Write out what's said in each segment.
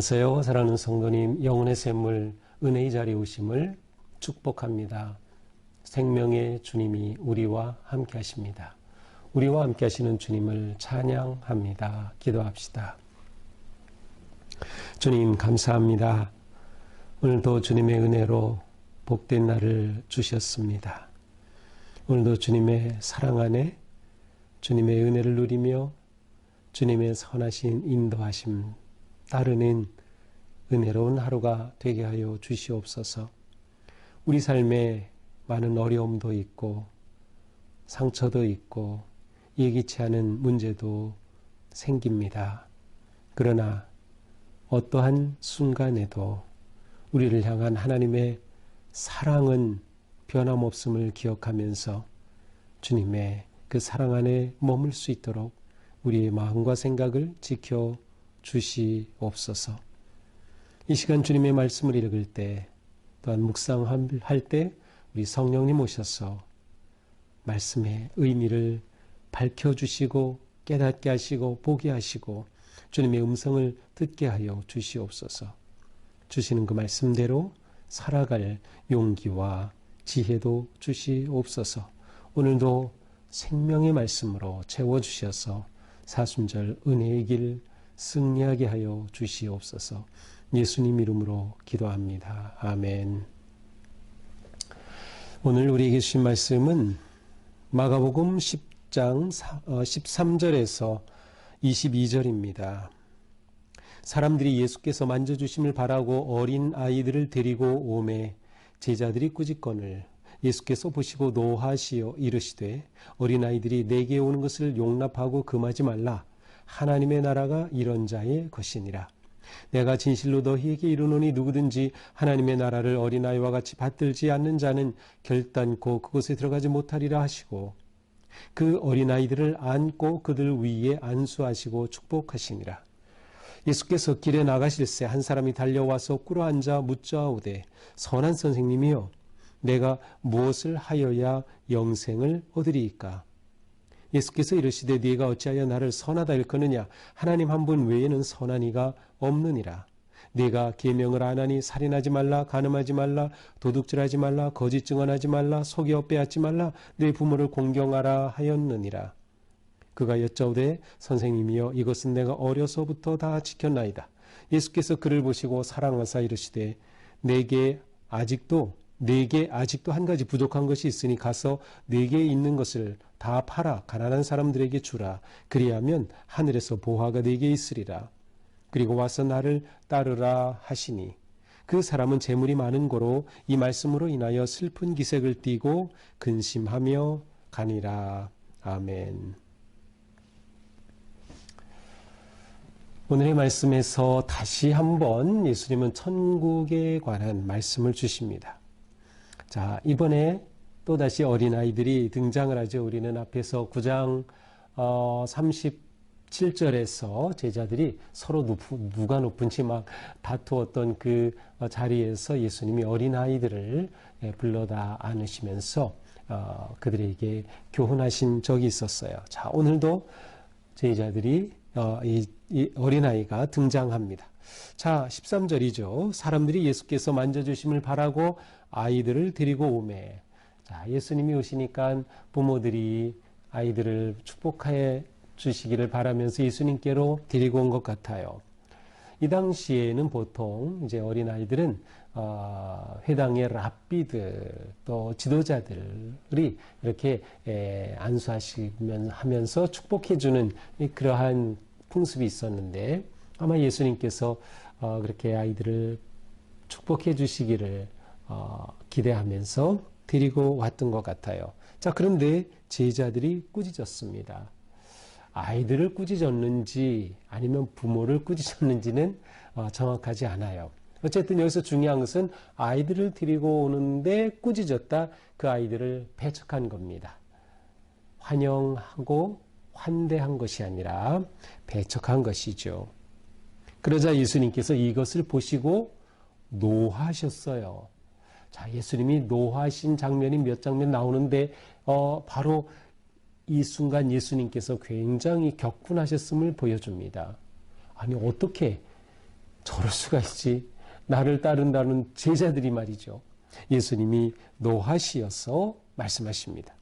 안녕하세요. 사랑하는 성도님, 영혼의 샘물, 은혜의 자리에 오심을 축복합니다. 생명의 주님이 우리와 함께 하십니다. 우리와 함께 하시는 주님을 찬양합니다. 기도합시다. 주님 감사합니다. 오늘도 주님의 은혜로 복된 날을 주셨습니다. 오늘도 주님의 사랑 안에 주님의 은혜를 누리며 주님의 선하신 인도하심 따르는 은혜로운 하루가 되게 하여 주시옵소서. 우리 삶에 많은 어려움도 있고 상처도 있고 예기치 않은 문제도 생깁니다. 그러나 어떠한 순간에도 우리를 향한 하나님의 사랑은 변함없음을 기억하면서 주님의 그 사랑 안에 머물 수 있도록 우리의 마음과 생각을 지켜 주시옵소서. 이 시간 주님의 말씀을 읽을 때 또한 묵상할 때 우리 성령님 오셔서 말씀의 의미를 밝혀주시고 깨닫게 하시고 보게 하시고 주님의 음성을 듣게 하여 주시옵소서. 주시는 그 말씀대로 살아갈 용기와 지혜도 주시옵소서. 오늘도 생명의 말씀으로 채워주셔서 사순절 은혜의 길 승리하게 하여 주시옵소서. 예수님 이름으로 기도합니다. 아멘. 오늘 우리에게 주신 말씀은 마가복음 10장 13절에서 22절입니다. 사람들이 예수께서 만져주심을 바라고 어린 아이들을 데리고 오매 제자들이 꾸짖거늘 예수께서 보시고 노하시어 이르시되 어린아이들이 내게 오는 것을 용납하고 금하지 말라. 하나님의 나라가 이런 자의 것이니라. 내가 진실로 너희에게 이르노니 누구든지 하나님의 나라를 어린아이와 같이 받들지 않는 자는 결단코 그곳에 들어가지 못하리라 하시고 그 어린아이들을 안고 그들 위에 안수하시고 축복하시니라. 예수께서 길에 나가실새 한 사람이 달려와서 꿇어앉아 묻자오되 선한 선생님이여 내가 무엇을 하여야 영생을 얻으리이까? 예수께서 이르시되 네가 어찌하여 나를 선하다 일컫느냐? 하나님 한 분 외에는 선한 이가 없느니라. 네가 계명을 안 하니 살인하지 말라, 간음하지 말라, 도둑질하지 말라, 거짓 증언하지 말라, 속여 빼앗지 말라, 네 부모를 공경하라 하였느니라. 그가 여짜오되 선생님이여 이것은 내가 어려서부터 다 지켰나이다. 예수께서 그를 보시고 사랑하사 이르시되 내게 아직도 한 가지 부족한 것이 있으니 가서 네게 있는 것을 다 팔아 가난한 사람들에게 주라. 그리하면 하늘에서 보화가 네게 있으리라. 그리고 와서 나를 따르라 하시니 그 사람은 재물이 많은 고로 이 말씀으로 인하여 슬픈 기색을 띠고 근심하며 가니라. 아멘. 오늘의 말씀에서 다시 한번 예수님은 천국에 관한 말씀을 주십니다. 자, 이번에 또다시 어린아이들이 등장을 하죠. 우리는 앞에서 9장 37절에서 제자들이 서로 누가 높은지 막 다투었던 그 자리에서 예수님이 어린아이들을 불러다 안으시면서 그들에게 교훈하신 적이 있었어요. 자, 오늘도 제자들이 이 어린아이가 등장합니다. 자, 13절이죠. 사람들이 예수께서 만져주심을 바라고 아이들을 데리고 오매. 자, 예수님이 오시니까 부모들이 아이들을 축복해 주시기를 바라면서 예수님께로 데리고 온 것 같아요. 이 당시에는 보통 이제 어린아이들은 회당의 랍비들 또 지도자들이 이렇게 안수하시면서 축복해주는 그러한 풍습이 있었는데 아마 예수님께서 그렇게 아이들을 축복해 주시기를 기대하면서 데리고 왔던 것 같아요. 자, 그런데 제자들이 꾸짖었습니다. 아이들을 꾸짖었는지 아니면 부모를 꾸짖었는지는 정확하지 않아요. 어쨌든 여기서 중요한 것은 아이들을 데리고 오는데 꾸짖었다. 그 아이들을 배척한 겁니다. 환영하고 환대한 것이 아니라 배척한 것이죠. 그러자 예수님께서 이것을 보시고 노하셨어요. 자, 예수님이 노하신 장면이 몇 장면 나오는데 바로 이 순간 예수님께서 굉장히 격분하셨음을 보여줍니다. 아니, 어떻게 저럴 수가 있지. 나를 따른다는 제자들이 말이죠. 예수님이 노하시어서 말씀하십니다.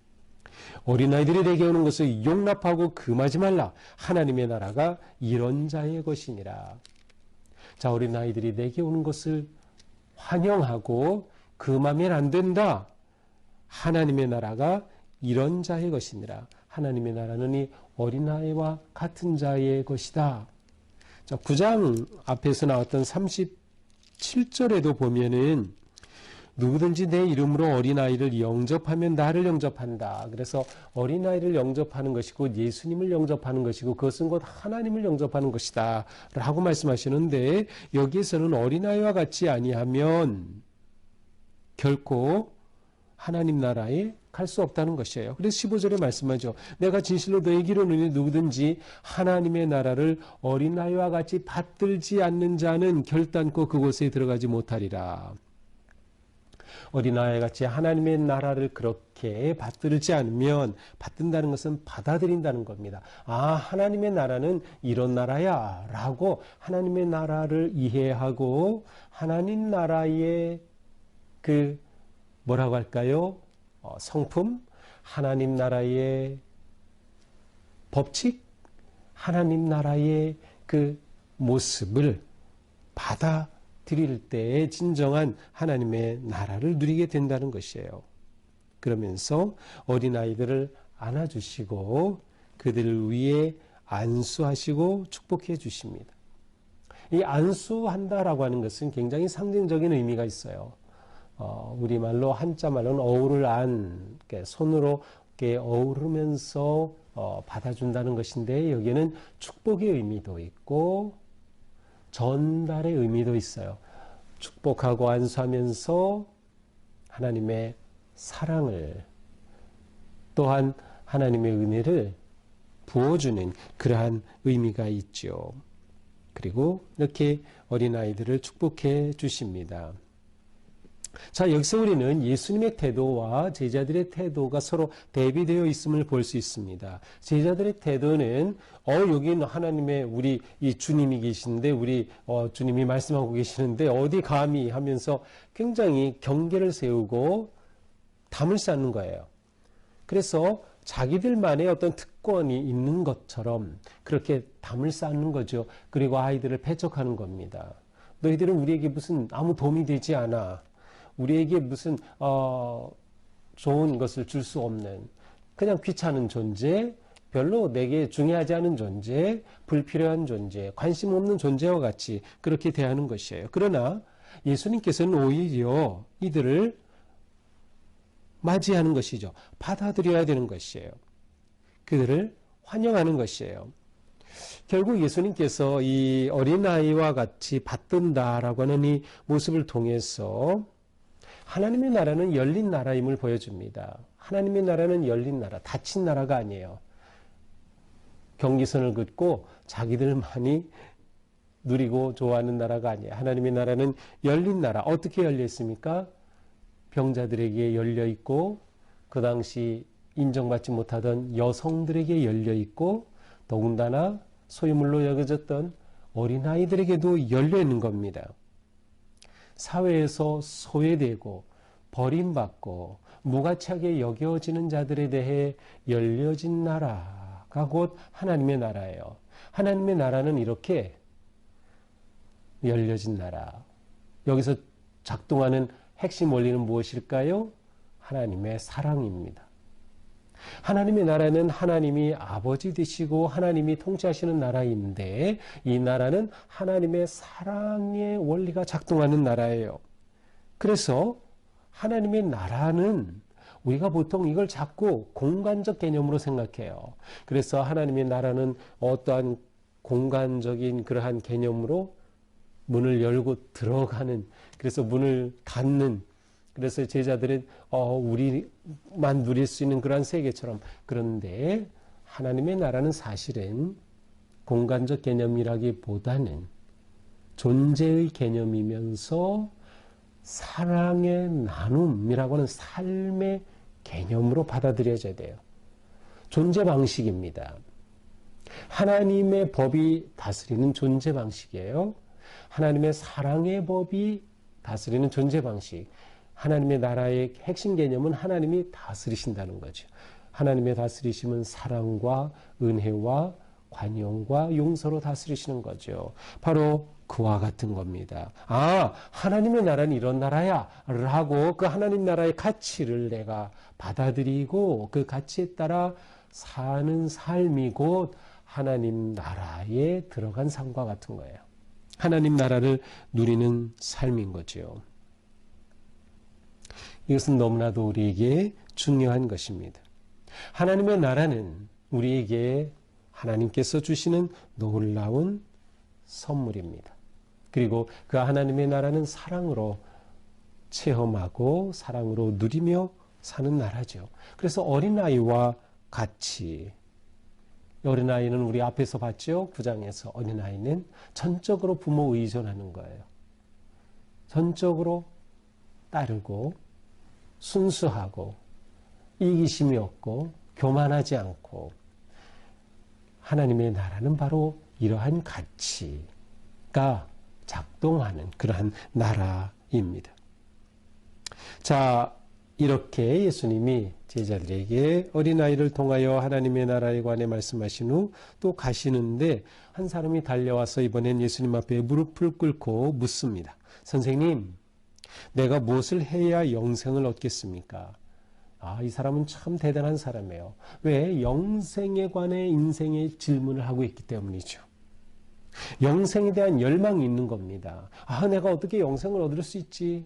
어린아이들이 내게 오는 것을 용납하고 금하지 말라. 하나님의 나라가 이런 자의 것이니라. 자, 어린아이들이 내게 오는 것을 환영하고 금하면 안 된다. 하나님의 나라가 이런 자의 것이니라. 하나님의 나라는 이 어린아이와 같은 자의 것이다. 자, 9장 앞에서 나왔던 37절에도 보면은 누구든지 내 이름으로 어린아이를 영접하면 나를 영접한다. 그래서 어린아이를 영접하는 것이 곧 예수님을 영접하는 것이고 그것은 곧 하나님을 영접하는 것이다 라고 말씀하시는데, 여기에서는 어린아이와 같이 아니하면 결코 하나님 나라에 갈 수 없다는 것이에요. 그래서 15절에 말씀하죠. 내가 진실로 너에게 이르노니 누구든지 하나님의 나라를 어린아이와 같이 받들지 않는 자는 결단코 그곳에 들어가지 못하리라. 어린아이 같이 하나님의 나라를 그렇게 받들지 않으면, 받든다는 것은 받아들인다는 겁니다. 아, 하나님의 나라는 이런 나라야 라고 하나님의 나라를 이해하고 하나님 나라의 그 뭐라고 할까요? 성품, 하나님 나라의 법칙, 하나님 나라의 그 모습을 받아들일 때에 진정한 하나님의 나라를 누리게 된다는 것이에요. 그러면서 어린아이들을 안아주시고 그들을 위해 안수하시고 축복해 주십니다. 이 안수한다라고 하는 것은 굉장히 상징적인 의미가 있어요. 우리말로 한자 말로는 어우를 안, 손으로 어우르면서 받아준다는 것인데, 여기에는 축복의 의미도 있고 전달의 의미도 있어요. 축복하고 안수하면서 하나님의 사랑을, 또한 하나님의 은혜를 부어주는 그러한 의미가 있죠. 그리고 이렇게 어린아이들을 축복해 주십니다. 자, 여기서 우리는 예수님의 태도와 제자들의 태도가 서로 대비되어 있음을 볼 수 있습니다. 제자들의 태도는 여기는 하나님의 우리 이 주님이 계시는데, 우리 주님이 말씀하고 계시는데 어디 감히 하면서 굉장히 경계를 세우고 담을 쌓는 거예요. 그래서 자기들만의 어떤 특권이 있는 것처럼 그렇게 담을 쌓는 거죠. 그리고 아이들을 배척하는 겁니다. 너희들은 우리에게 무슨 아무 도움이 되지 않아. 우리에게 무슨 좋은 것을 줄 수 없는, 그냥 귀찮은 존재, 별로 내게 중요하지 않은 존재, 불필요한 존재, 관심 없는 존재와 같이 그렇게 대하는 것이에요. 그러나 예수님께서는 오히려 이들을 맞이하는 것이죠. 받아들여야 되는 것이에요. 그들을 환영하는 것이에요. 결국 예수님께서 이 어린아이와 같이 받든다라고 하는 이 모습을 통해서 하나님의 나라는 열린 나라임을 보여줍니다. 하나님의 나라는 열린 나라, 닫힌 나라가 아니에요. 경계선을 긋고 자기들만이 누리고 좋아하는 나라가 아니에요. 하나님의 나라는 열린 나라. 어떻게 열려 있습니까? 병자들에게 열려 있고, 그 당시 인정받지 못하던 여성들에게 열려 있고, 더군다나 소유물로 여겨졌던 어린아이들에게도 열려 있는 겁니다. 사회에서 소외되고 버림받고 무가치하게 여겨지는 자들에 대해 열려진 나라가 곧 하나님의 나라예요. 하나님의 나라는 이렇게 열려진 나라. 여기서 작동하는 핵심 원리는 무엇일까요? 하나님의 사랑입니다. 하나님의 나라는 하나님이 아버지 되시고 하나님이 통치하시는 나라인데, 이 나라는 하나님의 사랑의 원리가 작동하는 나라예요. 그래서 하나님의 나라는 우리가 보통 이걸 자꾸 공간적 개념으로 생각해요. 그래서 하나님의 나라는 어떠한 공간적인 그러한 개념으로 문을 열고 들어가는, 그래서 문을 닫는, 그래서 제자들은 우리만 누릴 수 있는 그러한 세계처럼. 그런데 하나님의 나라는 사실은 공간적 개념이라기보다는 존재의 개념이면서 사랑의 나눔이라고 하는 삶의 개념으로 받아들여져야 돼요. 존재 방식입니다. 하나님의 법이 다스리는 존재 방식이에요. 하나님의 사랑의 법이 다스리는 존재 방식. 하나님의 나라의 핵심 개념은 하나님이 다스리신다는 거죠. 하나님의 다스리심은 사랑과 은혜와 관용과 용서로 다스리시는 거죠. 바로 그와 같은 겁니다. 아, 하나님의 나라는 이런 나라야 라고 그 하나님 나라의 가치를 내가 받아들이고 그 가치에 따라 사는 삶이 곧 하나님 나라에 들어간 삶과 같은 거예요. 하나님 나라를 누리는 삶인 거죠. 이것은 너무나도 우리에게 중요한 것입니다. 하나님의 나라는 우리에게 하나님께서 주시는 놀라운 선물입니다. 그리고 그 하나님의 나라는 사랑으로 체험하고 사랑으로 누리며 사는 나라죠. 그래서 어린아이와 같이, 어린아이는 우리 앞에서 봤죠? 9장에서 어린아이는 전적으로 부모 의존하는 거예요. 전적으로 따르고 순수하고 이기심이 없고 교만하지 않고, 하나님의 나라는 바로 이러한 가치가 작동하는 그러한 나라입니다. 자, 이렇게 예수님이 제자들에게 어린아이를 통하여 하나님의 나라에 관해 말씀하신 후 또 가시는데, 한 사람이 달려와서 이번엔 예수님 앞에 무릎을 꿇고 묻습니다. 선생님, 내가 무엇을 해야 영생을 얻겠습니까? 아, 이 사람은 참 대단한 사람이에요. 왜? 영생에 관해 인생의 질문을 하고 있기 때문이죠. 영생에 대한 열망이 있는 겁니다. 아, 내가 어떻게 영생을 얻을 수 있지?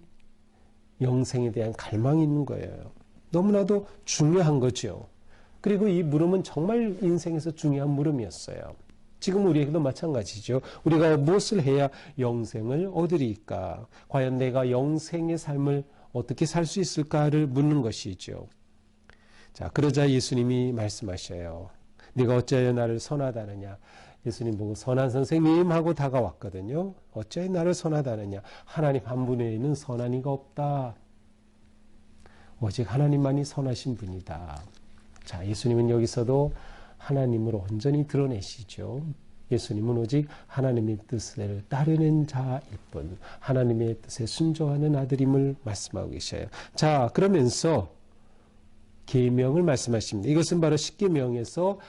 영생에 대한 갈망이 있는 거예요. 너무나도 중요한 거죠. 그리고 이 물음은 정말 인생에서 중요한 물음이었어요. 지금 우리에게도 마찬가지죠. 우리가 무엇을 해야 영생을 얻으리까? 과연 내가 영생의 삶을 어떻게 살 수 있을까를 묻는 것이죠. 자, 그러자 예수님이 말씀하셔요. 네가 어찌하여 나를 선하다느냐? 예수님 보고 선한 선생님 하고 다가왔거든요. 어찌하여 나를 선하다느냐? 하나님 한 분 외에는 선한 이가 없다. 오직 하나님만이 선하신 분이다. 자, 예수님은 여기서도 하나님을 온전히 드러내시죠. 예수님은 오직 하나님의 뜻을 따르는 자일 뿐, 하나님의 뜻에 순종하는 아들임을 말씀하고 계셔요. 자, 그러면서 계명을 말씀하십니다. 이것은 바로 십계명에서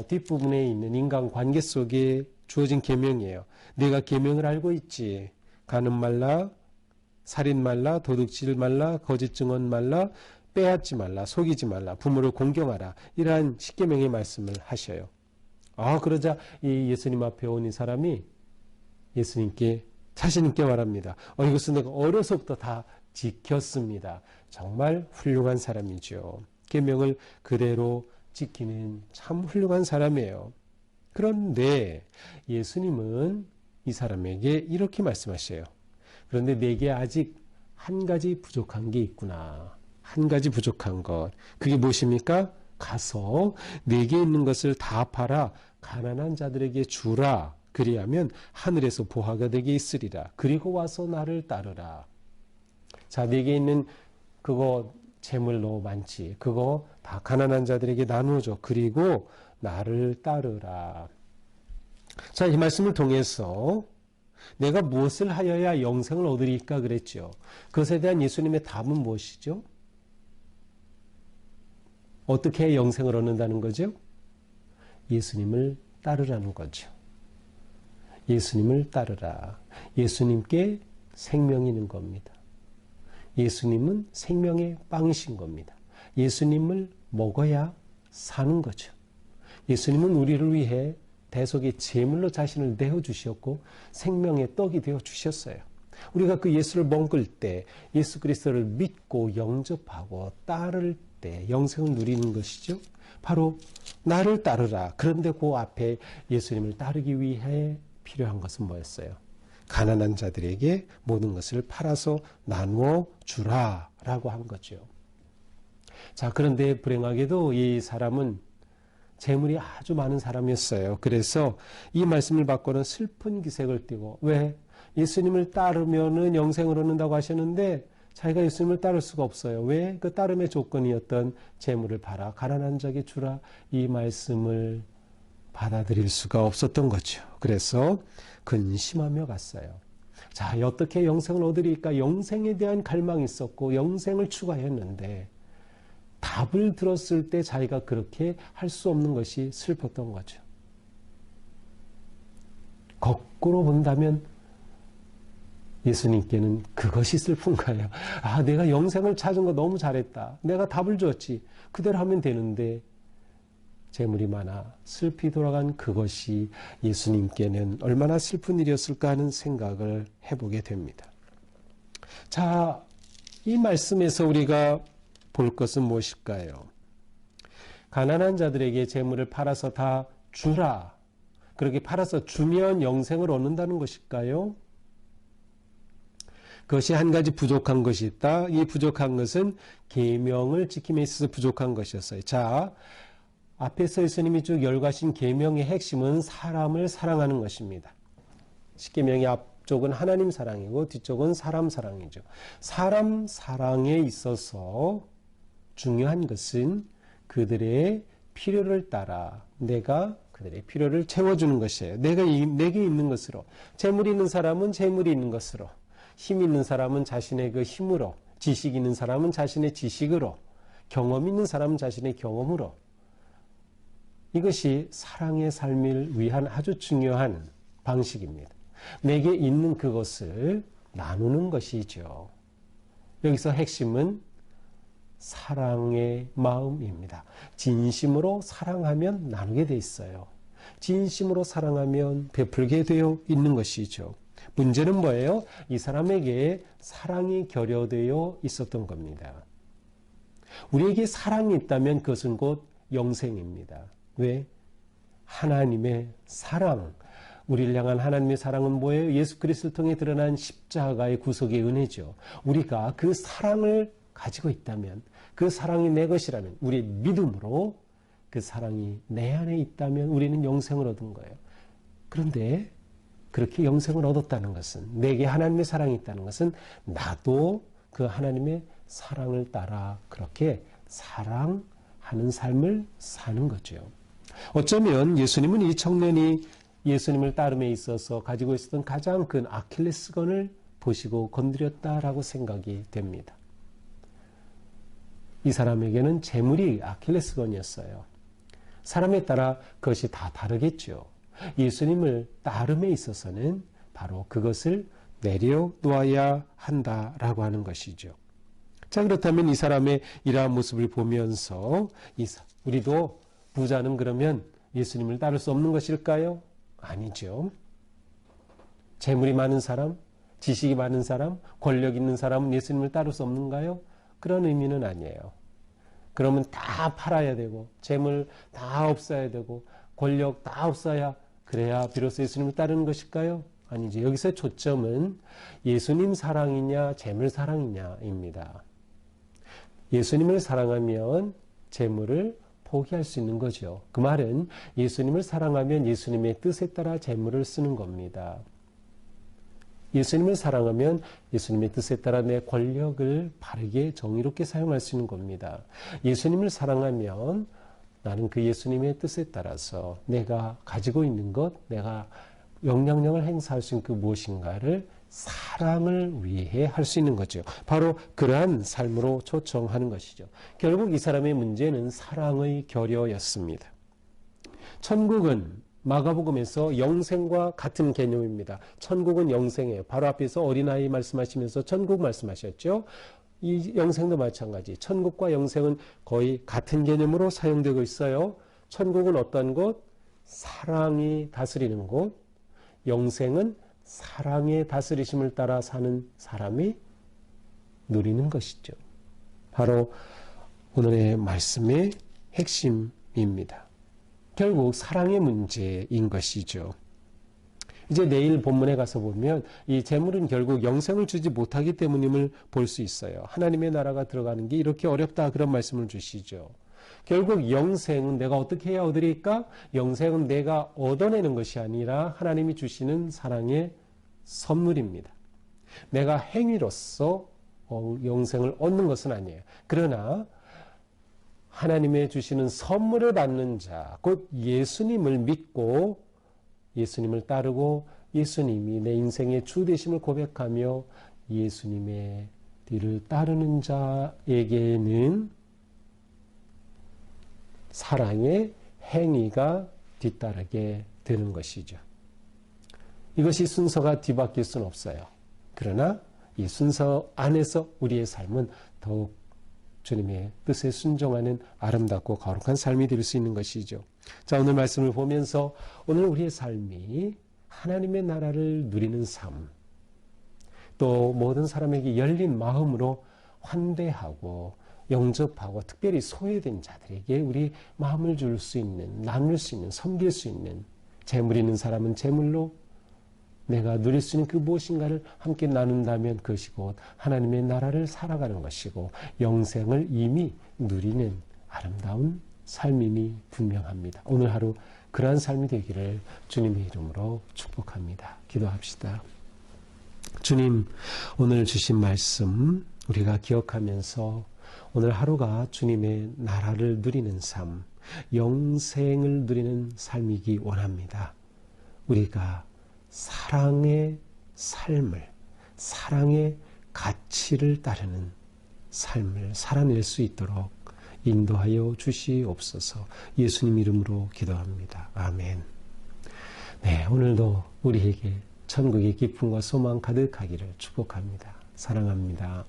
뒷부분에 있는 인간관계 속에 주어진 계명이에요. 네가 계명을 알고 있지. 가늠 말라, 살인 말라, 도둑질 말라, 거짓 증언 말라, 빼앗지 말라, 속이지 말라, 부모를 공경하라. 이러한 십계명의 말씀을 하셔요. 아, 그러자 이 예수님 앞에 온 이 사람이 예수님께, 자신있게 말합니다. 이것은 내가 어려서부터 다 지켰습니다. 정말 훌륭한 사람이죠. 계명을 그대로 지키는 참 훌륭한 사람이에요. 그런데 예수님은 이 사람에게 이렇게 말씀하셔요. 그런데 내게 아직 한 가지 부족한 게 있구나. 한 가지 부족한 것. 그게 무엇입니까? 가서 내게 있는 것을 다 팔아 가난한 자들에게 주라. 그리하면 하늘에서 보화가 되게 있으리라. 그리고 와서 나를 따르라. 자, 내게 있는 그거 재물 너무 많지. 그거 다 가난한 자들에게 나누어줘. 그리고 나를 따르라. 자, 이 말씀을 통해서 내가 무엇을 하여야 영생을 얻으리까 그랬죠. 그것에 대한 예수님의 답은 무엇이죠? 어떻게 해야 영생을 얻는다는 거죠? 예수님을 따르라는 거죠. 예수님을 따르라. 예수님께 생명이 있는 겁니다. 예수님은 생명의 빵이신 겁니다. 예수님을 먹어야 사는 거죠. 예수님은 우리를 위해 대속의 제물로 자신을 내어주셨고 생명의 떡이 되어주셨어요. 우리가 그 예수를 먹을 때, 예수 그리스도를 믿고 영접하고 따를 때 영생을 누리는 것이죠. 바로 나를 따르라. 그런데 그 앞에 예수님을 따르기 위해 필요한 것은 뭐였어요? 가난한 자들에게 모든 것을 팔아서 나누어 주라 라고 한 거죠. 자, 그런데 불행하게도 이 사람은 재물이 아주 많은 사람이었어요. 그래서 이 말씀을 받고는 슬픈 기색을 띠고, 왜? 예수님을 따르면은 영생을 얻는다고 하셨는데 자기가 예수님을 따를 수가 없어요. 왜? 그 따름의 조건이었던 재물을 팔아 가난한 자에게 주라, 이 말씀을 받아들일 수가 없었던 거죠. 그래서 근심하며 갔어요. 자, 어떻게 영생을 얻으리까? 영생에 대한 갈망이 있었고 영생을 추구했는데 답을 들었을 때 자기가 그렇게 할 수 없는 것이 슬펐던 거죠. 거꾸로 본다면 예수님께는 그것이 슬픈 거예요. 아, 내가 영생을 찾은 거 너무 잘했다. 내가 답을 줬지. 그대로 하면 되는데 재물이 많아 슬피 돌아간 그것이 예수님께는 얼마나 슬픈 일이었을까 하는 생각을 해보게 됩니다. 자, 이 말씀에서 우리가 볼 것은 무엇일까요? 가난한 자들에게 재물을 팔아서 다 주라. 그렇게 팔아서 주면 영생을 얻는다는 것일까요? 그것이 한 가지 부족한 것이 있다. 이 부족한 것은 계명을 지킴에 있어서 부족한 것이었어요. 자, 앞에서 예수님이 쭉 열거하신 계명의 핵심은 사람을 사랑하는 것입니다. 십계명의 앞쪽은 하나님 사랑이고 뒤쪽은 사람 사랑이죠. 사람 사랑에 있어서 중요한 것은 그들의 필요를 따라 내가 그들의 필요를 채워주는 것이에요. 내게 있는 것으로. 재물이 있는 사람은 재물이 있는 것으로. 힘 있는 사람은 자신의 그 힘으로. 지식 있는 사람은 자신의 지식으로. 경험 있는 사람은 자신의 경험으로. 이것이 사랑의 삶을 위한 아주 중요한 방식입니다. 내게 있는 그것을 나누는 것이죠. 여기서 핵심은 사랑의 마음입니다. 진심으로 사랑하면 나누게 돼 있어요. 진심으로 사랑하면 베풀게 되어 있는 것이죠. 문제는 뭐예요? 이 사람에게 사랑이 결여되어 있었던 겁니다. 우리에게 사랑이 있다면 그것은 곧 영생입니다. 왜? 하나님의 사랑. 우리를 향한 하나님의 사랑은 뭐예요? 예수 그리스도를 통해 드러난 십자가의 구속의 은혜죠. 우리가 그 사랑을 가지고 있다면, 그 사랑이 내 것이라면, 우리의 믿음으로 그 사랑이 내 안에 있다면 우리는 영생을 얻은 거예요. 그런데 그렇게 영생을 얻었다는 것은, 내게 하나님의 사랑이 있다는 것은 나도 그 하나님의 사랑을 따라 그렇게 사랑하는 삶을 사는 거죠. 어쩌면 예수님은 이 청년이 예수님을 따름에 있어서 가지고 있었던 가장 큰 아킬레스건을 보시고 건드렸다라고 생각이 됩니다. 이 사람에게는 재물이 아킬레스건이었어요. 사람에 따라 그것이 다 다르겠죠. 예수님을 따름에 있어서는 바로 그것을 내려놓아야 한다라고 하는 것이죠. 자, 그렇다면 이 사람의 이러한 모습을 보면서 우리도 부자는 그러면 예수님을 따를 수 없는 것일까요? 아니죠. 재물이 많은 사람, 지식이 많은 사람, 권력 있는 사람은 예수님을 따를 수 없는가요? 그런 의미는 아니에요. 그러면 다 팔아야 되고 재물 다 없어야 되고 권력 다 없어야 그래야 비로소 예수님을 따르는 것일까요? 아니죠. 여기서 초점은 예수님 사랑이냐 재물 사랑이냐입니다. 예수님을 사랑하면 재물을 포기할 수 있는 거죠. 그 말은 예수님을 사랑하면 예수님의 뜻에 따라 재물을 쓰는 겁니다. 예수님을 사랑하면 예수님의 뜻에 따라 내 권력을 바르게 정의롭게 사용할 수 있는 겁니다. 예수님을 사랑하면 나는 그 예수님의 뜻에 따라서 내가 가지고 있는 것, 내가 영향력을 행사할 수 있는 그 무엇인가를 사랑을 위해 할 수 있는 거죠. 바로 그러한 삶으로 초청하는 것이죠. 결국 이 사람의 문제는 사랑의 결여였습니다. 천국은 마가복음에서 영생과 같은 개념입니다. 천국은 영생이에요. 바로 앞에서 어린아이 말씀하시면서 천국 말씀하셨죠. 이 영생도 마찬가지. 천국과 영생은 거의 같은 개념으로 사용되고 있어요. 천국은 어떤 곳? 사랑이 다스리는 곳. 영생은 사랑의 다스리심을 따라 사는 사람이 누리는 것이죠. 바로 오늘의 말씀의 핵심입니다. 결국 사랑의 문제인 것이죠. 이제 내일 본문에 가서 보면 이 재물은 결국 영생을 주지 못하기 때문임을 볼 수 있어요. 하나님의 나라가 들어가는 게 이렇게 어렵다 그런 말씀을 주시죠. 결국 영생은 내가 어떻게 해야 얻으리까? 영생은 내가 얻어내는 것이 아니라 하나님이 주시는 사랑의 선물입니다. 내가 행위로서 영생을 얻는 것은 아니에요. 그러나 하나님의 주시는 선물을 받는 자, 곧 예수님을 믿고 예수님을 따르고 예수님이 내 인생의 주 되심을 고백하며 예수님의 뒤를 따르는 자에게는 사랑의 행위가 뒤따르게 되는 것이죠. 이것이 순서가 뒤바뀔 수는 없어요. 그러나 이 순서 안에서 우리의 삶은 더욱 주님의 뜻에 순종하는 아름답고 거룩한 삶이 될 수 있는 것이죠. 자, 오늘 말씀을 보면서 오늘 우리의 삶이 하나님의 나라를 누리는 삶, 또 모든 사람에게 열린 마음으로 환대하고 영접하고 특별히 소외된 자들에게 우리 마음을 줄 수 있는, 나눌 수 있는, 섬길 수 있는, 재물 있는 사람은 재물로 내가 누릴 수 있는 그 무엇인가를 함께 나눈다면 그것이 곧 하나님의 나라를 살아가는 것이고 영생을 이미 누리는 아름다운 삶임이 분명합니다. 오늘 하루 그러한 삶이 되기를 주님의 이름으로 축복합니다. 기도합시다. 주님, 오늘 주신 말씀 우리가 기억하면서 오늘 하루가 주님의 나라를 누리는 삶, 영생을 누리는 삶이기 원합니다. 우리가 사랑의 삶을, 사랑의 가치를 따르는 삶을 살아낼 수 있도록 인도하여 주시옵소서. 예수님 이름으로 기도합니다. 아멘. 네, 오늘도 우리에게 천국의 기쁨과 소망 가득하기를 축복합니다. 사랑합니다.